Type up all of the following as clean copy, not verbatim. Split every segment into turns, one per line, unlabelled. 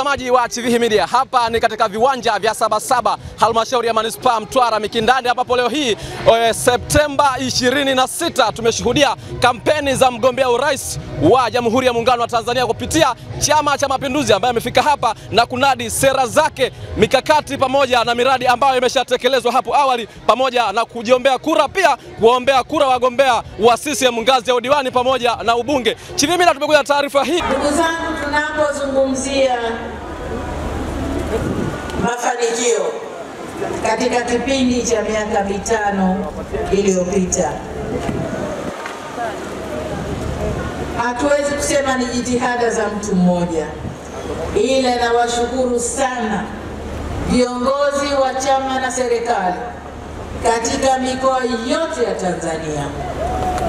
Mtazamaji wa TV Media, hapa ni katika viwanja vya Sabasaba, halmashauri ya manispaa Mtwara Mikindani, ambapo leo hii Septemba 26 tumeshuhudia kampeni za mgombea urais wa Jamhuri ya Muungano wa Tanzania kupitia Chama cha Mapinduzi, ambaye amefika hapa na kunadi sera zake, mikakati pamoja na miradi ambayo imeshatekelezwa hapo awali, pamoja na kujiombea kura, pia kuombea kura wagombea wa CCM ngazi ya udiwani pamoja na ubunge. TV Media tumekuja taarifa hii.
Ndugu zangu, tunapozungumzia mafanikio katika kipindi cha miaka mitano iliyopita, hatuwezi kusema ni jitihada za mtu mmoja, ila nawashukuru sana viongozi wa chama na serikali katika mikoa yote ya Tanzania,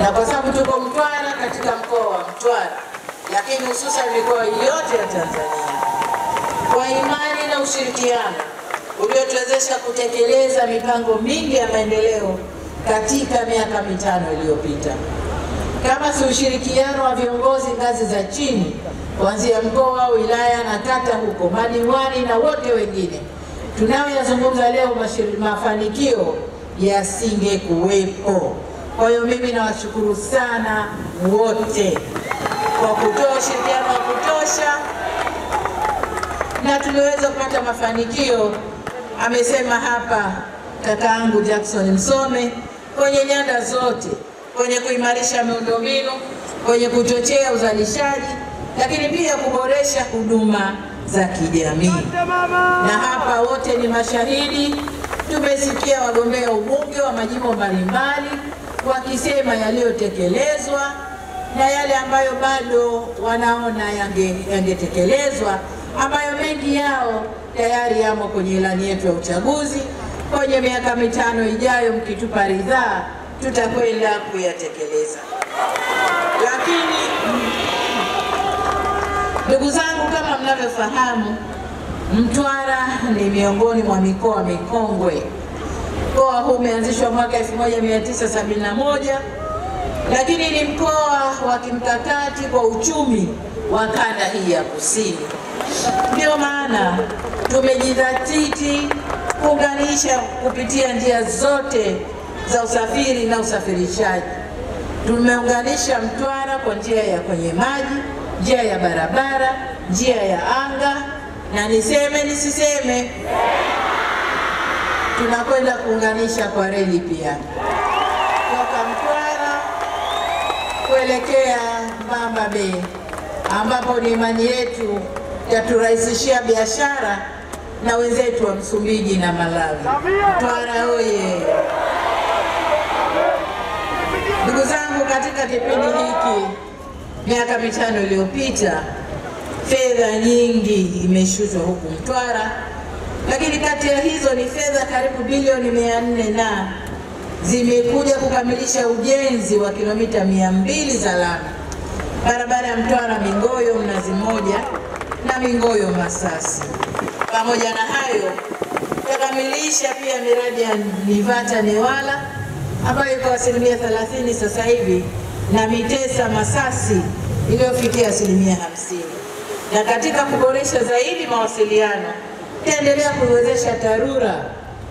na kwa sababu tuko Mtwara, katika mkoa wa Mtwara, lakini hususan mikoa yote ya Tanzania, kwa imani na ushirikiano uliotuwezesha kutekeleza mipango mingi ya maendeleo katika miaka mitano iliyopita. Kama si ushirikiano wa viongozi ngazi za chini, kuanzia mkoa, wilaya na kata, huko madiwani na wote wengine tunayoyazungumza leo, mafanikio yasingekuwepo. Kwa hiyo mimi nawashukuru sana wote kwa kutoa ushirikiano wa kutosha, na tumeweza kupata mafanikio. Amesema hapa kakaangu Jackson Msome, kwenye nyanda zote, kwenye kuimarisha miundombinu, kwenye kuchochea uzalishaji, lakini pia kuboresha huduma za kijamii. Na hapa wote ni mashahidi, tumesikia wagombea ubunge wa majimbo mbalimbali wakisema yaliyotekelezwa na yale ambayo bado wanaona yangetekelezwa, ambayo mengi yao tayari yamo kwenye ilani yetu ya uchaguzi. Kwenye miaka mitano ijayo, mkitupa ridhaa, tutakwenda kuyatekeleza. Lakini ndugu zangu, kama mnavyofahamu, Mtwara ni miongoni mwa mikoa mikongwe. Mkoa huu umeanzishwa mwaka 1971, lakini ni mkoa wa kimkakati kwa uchumi wa kanda hii ya kusini. Ndio maana tumejidhatiti kuunganisha kupitia njia zote za usafiri na usafirishaji. Tumeunganisha Mtwara kwa njia ya kwenye maji, njia ya barabara, njia ya anga, na niseme nisiseme, tunakwenda kuunganisha kwa reli pia, kutoka Mtwara kuelekea Mbamba Bay, ambapo ni imani yetu yaturahisishia biashara na wenzetu wa Msumbiji na Malawi. Mtwara oye! Ndugu zangu, katika kipindi hiki miaka mitano iliyopita, fedha nyingi imeshushwa huku Mtwara, lakini kati ya hizo ni fedha karibu bilioni 400 na zimekuja kukamilisha ujenzi wa kilomita 200 za lami, barabara ya Mtwara Mingoyo Mnazi Mmoja na Mingoyo Masasi. Pamoja na hayo, tukamilisha pia miradi ya Nivata Newala ambayo iko 30% sasa hivi, na Mitesa Masasi iliyofikia 50%. Na katika kuboresha zaidi mawasiliano, tutaendelea kuwezesha TARURA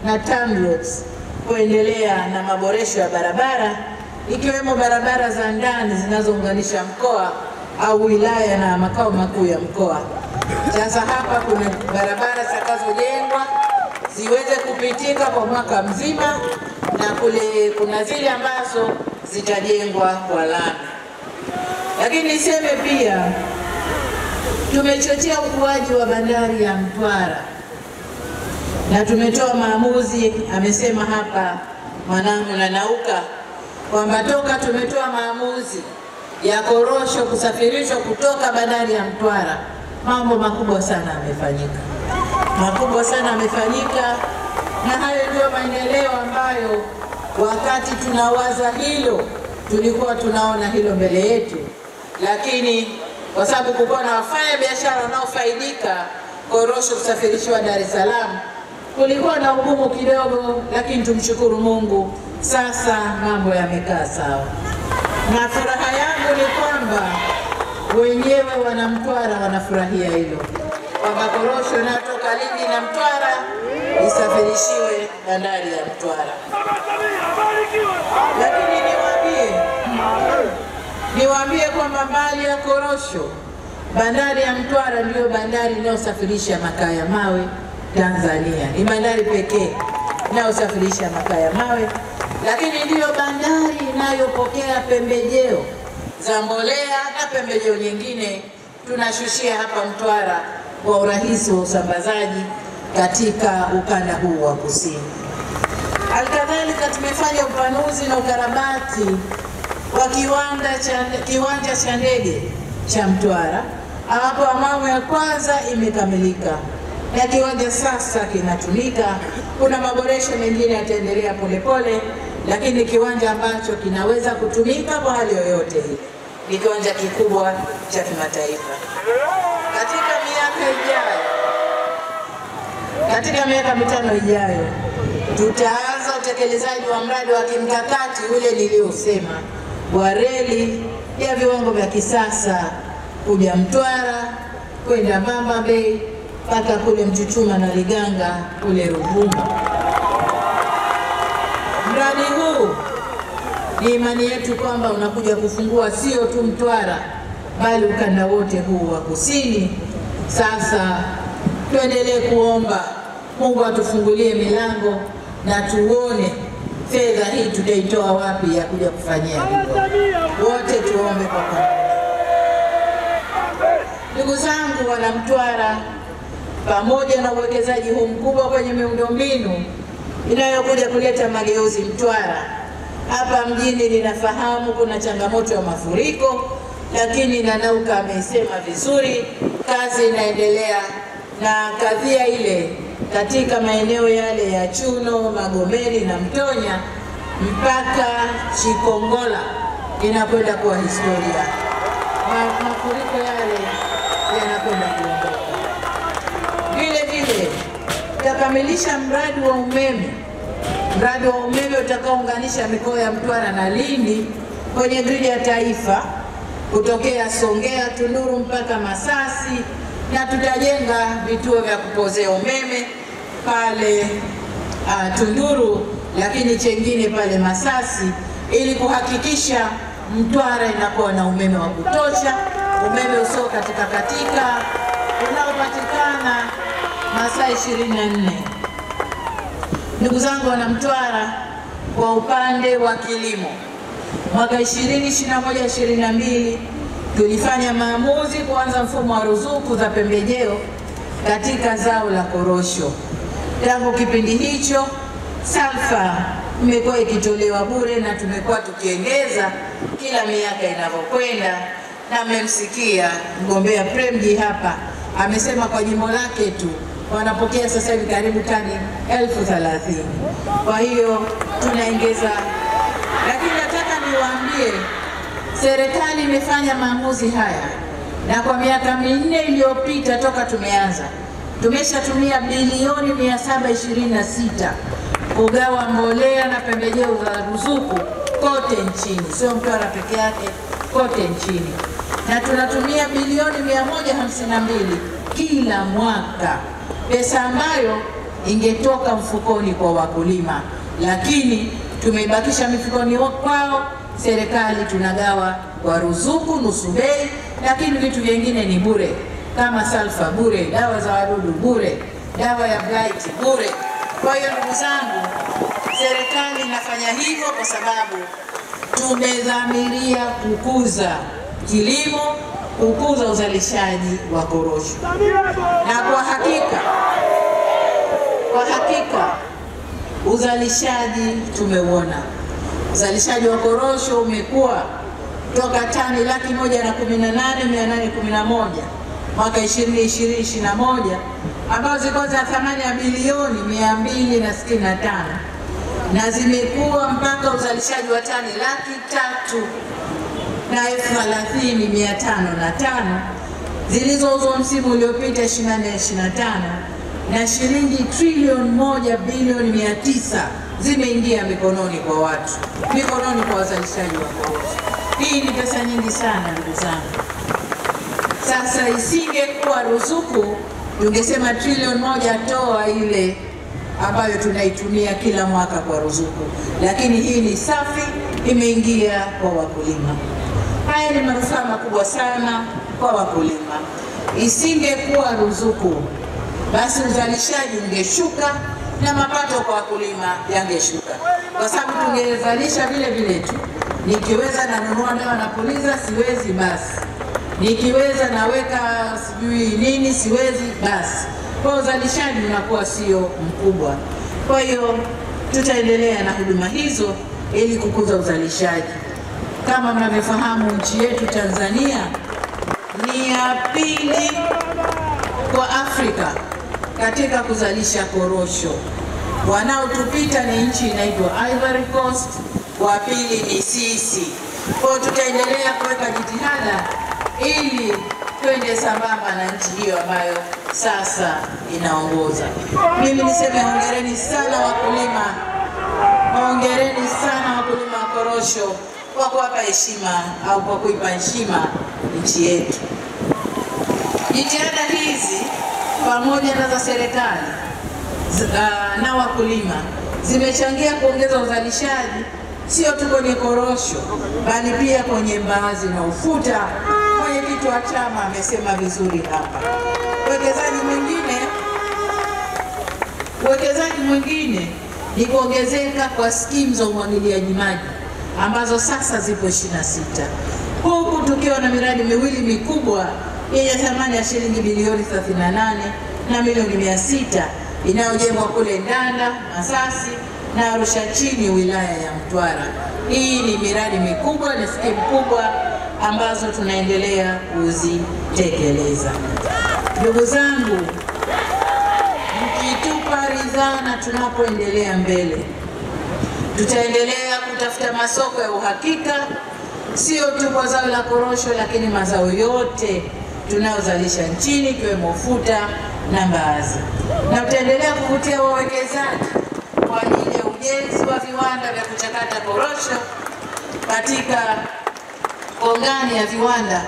na TANROADS kuendelea na maboresho ya barabara, ikiwemo barabara za ndani zinazounganisha mkoa au wilaya na makao makuu ya mkoa. Sasa hapa kuna barabara zitakazojengwa ziweze kupitika kwa mwaka mzima, na kule kuna zile ambazo zitajengwa kwa lami. Lakini niseme pia tumechochea ukuaji wa bandari ya Mtwara, na tumetoa maamuzi, amesema hapa mwanangu Nanauka, kwamba toka tumetoa maamuzi ya korosho kusafirishwa kutoka bandari ya Mtwara, mambo makubwa sana yamefanyika. Makubwa sana yamefanyika, na hayo ndio maendeleo ambayo wakati tunawaza hilo tulikuwa tunaona hilo mbele yetu, lakini kwa sababu kulikuwa na wafanya biashara wanaofaidika korosho kusafirishwa Dar es Salaam, kulikuwa na ugumu kidogo, lakini tumshukuru Mungu, sasa mambo yamekaa sawa. Na furaha yangu ni kwamba wenyewe wana Mtwara wanafurahia hilo. kwamba korosho inayotoka Lindi na Mtwara isafirishiwe bandari ya Mtwara. Lakini niwaambie kwamba mbali ya korosho, bandari ya Mtwara ndiyo bandari inayosafirisha makaa ya mawe Tanzania. Ni bandari pekee inayosafirisha makaa ya mawe, lakini ndiyo bandari inayopokea pembejeo za mbolea na pembejeo nyingine tunashushia hapa Mtwara kwa urahisi wa usambazaji katika ukanda huu wa kusini. Alkadhalika tumefanya upanuzi na ukarabati wa kiwanja cha ndege cha Mtwara, ambapo awamu ya kwanza imekamilika na kiwanja sasa kinatumika. Kuna maboresho mengine yataendelea polepole, lakini kiwanja ambacho kinaweza kutumika kwa hali yoyote ile. Ni kiwanja kikubwa cha kimataifa. Katika miaka mitano ijayo tutaanza utekelezaji wa mradi wa kimkakati ule niliosema wa reli ya viwango vya kisasa kuja Mtwara kwenda Mbamba Bay mpaka kule Mchuchuma na Liganga kule Ruvuma. Mradi huu ni imani yetu kwamba unakuja kufungua sio tu Mtwara bali ukanda wote huu wa kusini. Sasa tuendelee kuomba Mungu atufungulie milango na tuone fedha hii tutaitoa wapi ya kuja kufanyia hivyo. Wote tuombe kwa pamoja. Ndugu zangu wana Mtwara, pamoja na uwekezaji huu mkubwa kwenye miundombinu inayokuja kuleta mageuzi Mtwara, hapa mjini ninafahamu kuna changamoto ya mafuriko, lakini Nanauka amesema vizuri, kazi inaendelea na kadhia ile katika maeneo yale ya Chuno, Magomeni na Mtonya mpaka Chikongola inakwenda kuwa historia. Mafuriko yale yanakwenda kuondoka. Vile vile tutakamilisha mradi wa umeme utakaounganisha mikoa ya Mtwara na Lindi kwenye gridi ya taifa kutokea Songea, Tunduru mpaka Masasi, na tutajenga vituo vya kupozea umeme pale Tunduru, lakini chengine pale Masasi, ili kuhakikisha Mtwara inakuwa na umeme wa kutosha, umeme usio katika unaopatikana masaa 24. Ndugu zangu wana Mtwara, kwa upande wa kilimo, mwaka 2021-2022 tulifanya maamuzi kuanza mfumo wa ruzuku za pembejeo katika zao la korosho. Tangu kipindi hicho salfa imekuwa ikitolewa bure na tumekuwa tukiongeza kila miaka inavyokwenda, na mmemsikia mgombea Premji hapa amesema kwa jimbo lake tu wanapokea sasa hivi karibu tani 30,000. Kwa hiyo tunaongeza, lakini nataka niwaambie serikali imefanya maamuzi haya, na kwa miaka 4 iliyopita toka tumeanza tumeshatumia bilioni 726 kugawa mbolea na pembejeo za ruzuku kote nchini, sio Mtwara peke yake, kote nchini, na tunatumia bilioni 152 kila mwaka, pesa ambayo ingetoka mfukoni kwa wakulima, lakini tumeibakisha mifukoni kwao. Serikali tunagawa kwa ruzuku nusu bei, lakini vitu vingine ni bure, kama salfa bure, dawa za wadudu bure, dawa ya blight bure. Kwa hiyo ndugu zangu, serikali inafanya hivyo kwa sababu tumedhamiria kukuza kilimo, kukuza uzalishaji wa korosho. Na kwa hakika uzalishaji tumeuona. Uzalishaji wa korosho umekuwa toka tani 118,811 mwaka 2020-2021 ambazo zilikuwa za thamani ya bilioni 265, na zimekuwa mpaka uzalishaji wa tani 330,505 zilizouzwa msimu uliopita 24-25, na shilingi trilioni 1 bilioni 900 zimeingia mikononi kwa watu, mikononi kwa wazalishaji wa korosho. Hii ni pesa nyingi sana ndugu zangu. Sasa isingekuwa ruzuku tungesema trilioni 1 toa ile ambayo tunaitumia kila mwaka kwa ruzuku, lakini hii ni safi, imeingia kwa wakulima. Haya ni manufaa makubwa sana kwa wakulima. Isingekuwa ruzuku, basi uzalishaji ungeshuka na mapato kwa wakulima yangeshuka, kwa sababu tungezalisha vile vile tu. Nikiweza nanunua dawa na puliza, siwezi basi. Nikiweza naweka sijui nini, siwezi basi. Kwa uzalishaji unakuwa sio mkubwa. Kwa hiyo tutaendelea na huduma hizo ili kukuza uzalishaji. Kama mnavyofahamu, nchi yetu Tanzania ni ya pili kwa Afrika katika kuzalisha korosho. Wanaotupita ni nchi inaitwa Ivory Coast, wa pili ni sisi. Kwa hiyo tutaendelea kuweka jitihada ili twende sambamba na nchi hiyo ambayo sasa inaongoza. Mimi niseme hongereni sana wakulima, hongereni sana wakulima wa korosho kwa kuwapa heshima au kwa kuipa heshima nchi yetu. Jitihada hizi pamoja na za serikali na wakulima zimechangia kuongeza uzalishaji, sio tu kwenye korosho bali pia kwenye mbaazi na ufuta. Mwenyekiti wa chama amesema vizuri hapa. Uwekezaji mwingine ni kuongezeka kwa skimu za umwagiliaji maji ambazo sasa zipo 26, huku tukiwa na miradi miwili mikubwa yenye thamani ya shilingi bilioni 38 na milioni 600 inayojengwa kule Ndanda, Masasi na Arusha chini wilaya ya Mtwara. Hii ni miradi mikubwa na skimu kubwa ambazo tunaendelea kuzitekeleza. Ndugu zangu, mkitupa ridhaa na tunapoendelea mbele, tutaendelea kutafuta masoko ya uhakika, sio tu kwa zao la korosho, lakini mazao yote tunayozalisha nchini ikiwemo ufuta na mbaazi. Na tutaendelea kuvutia wawekezaji kwa ajili ya ujenzi wa viwanda vya kuchakata korosho katika kongani ya viwanda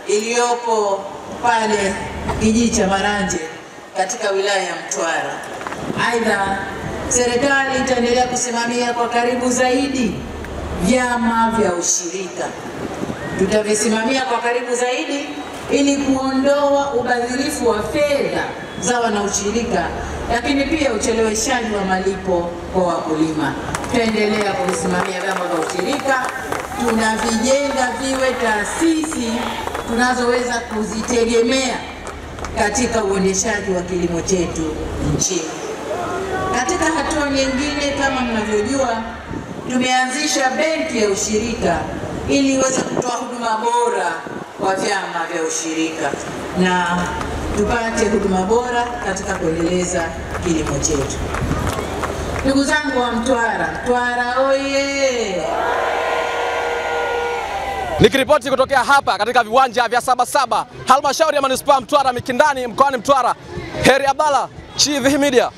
iliyopo pale kijiji cha Maranje katika wilaya ya Mtwara. Aidha, serikali itaendelea kusimamia kwa karibu zaidi vyama vya ushirika. Tutavisimamia kwa karibu zaidi ili kuondoa ubadhirifu wa fedha za wanaushirika, lakini pia ucheleweshaji wa malipo kwa wakulima. Tutaendelea kusimamia vyama vya ushirika, tunavijenga viwe taasisi tunazoweza kuzitegemea katika uendeshaji wa kilimo chetu nchini. Katika hatua nyingine, kama mnavyojua, tumeanzisha benki ya ushirika ili iweze kutoa huduma bora kwa vyama vya ushirika na tupate huduma bora katika kuendeleza kilimo chetu. Ndugu zangu wa Mtwara, Mtwara oye!
Nikiripoti kutokea hapa katika viwanja vya Sabasaba, halmashauri ya manispaa Mtwara Mikindani, mkoani Mtwara, Heri Abdalla, Chivihi Media.